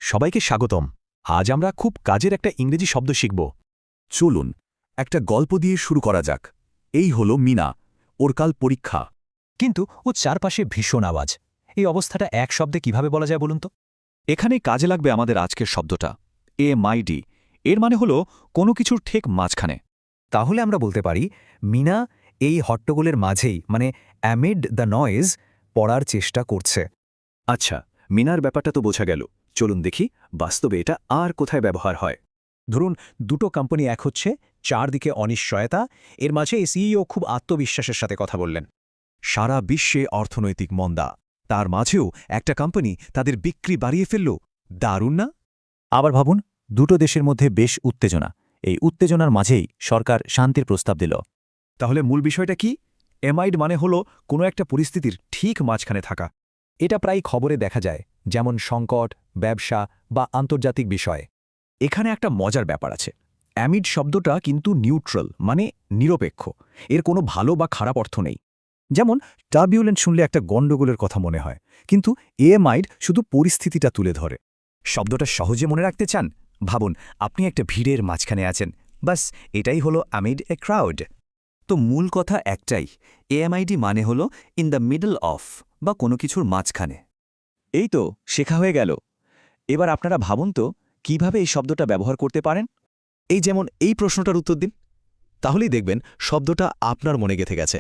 সবাইকে স্বাগতম। আজ আমরা খুব কাজের একটা ইংরেজি শব্দ শিখব। চলুন একটা গল্প দিয়ে শুরু করা যাক। এই হলো মিনা, ওর কাল পরীক্ষা। কিন্তু ও চারপাশে ভীষণ আওয়াজ। এই অবস্থাটা এক শব্দে কিভাবে বলা যায় বলুন তো? এখানেই কাজে লাগবে আমাদের আজকের শব্দটা এমআইডি। এর মানে হলো কোনো কিছুর ঠিক মাঝখানে। তাহলে আমরা বলতে পারি মিনা এই হট্টগোলের মাঝেই, মানে অ্যামিড দ্য নয়েজ, পড়ার চেষ্টা করছে। আচ্ছা, মিনার ব্যাপারটা তো বোঝা গেল। চলুন দেখি বাস্তবে এটা আর কোথায় ব্যবহার হয়। ধরুন দুটো কোম্পানি এক হচ্ছে, চারদিকে অনিশ্চয়তা, এর মাঝে সিইও খুব আত্মবিশ্বাসের সাথে কথা বললেন। সারা বিশ্বে অর্থনৈতিক মন্দা, তার মাঝেও একটা কোম্পানি তাদের বিক্রি বাড়িয়ে ফেলল। দারুণ না? আবার ভাবুন, দুটো দেশের মধ্যে বেশ উত্তেজনা। এই উত্তেজনার মাঝেই সরকার শান্তির প্রস্তাব দিল। তাহলে মূল বিষয়টা কি? এমআইড মানে হলো কোনো একটা পরিস্থিতির ঠিক মাঝখানে থাকা। এটা প্রায় খবরে দেখা যায়, যেমন সংকট, ব্যবসা বা আন্তর্জাতিক বিষয়। এখানে একটা মজার ব্যাপার আছে। অ্যামিড শব্দটা কিন্তু নিউট্রাল, মানে নিরপেক্ষ। এর কোনো ভালো বা খারাপ অর্থ নেই। যেমন টার্বিউলেন্ট শুনলে একটা গণ্ডগোলের কথা মনে হয়, কিন্তু এমআইড শুধু পরিস্থিতিটা তুলে ধরে। শব্দটা সহজে মনে রাখতে চান? ভাবুন, আপনি একটা ভিড়ের মাঝখানে আছেন। বাস, এটাই হলো অ্যামিড এ ক্রাউড। তো মূল কথা একটাই, এএমআইডি মানে হলো ইন দ্য মিডল অফ, বা কোনো কিছুর মাঝখানে। এই তো শেখা হয়ে গেল। এবার আপনারা ভাবুন তো কিভাবে এই শব্দটা ব্যবহার করতে পারেন। এই যেমন এই প্রশ্নটার উত্তর দিন, তাহলেই দেখবেন শব্দটা আপনার মনে গেঁথে গেছে।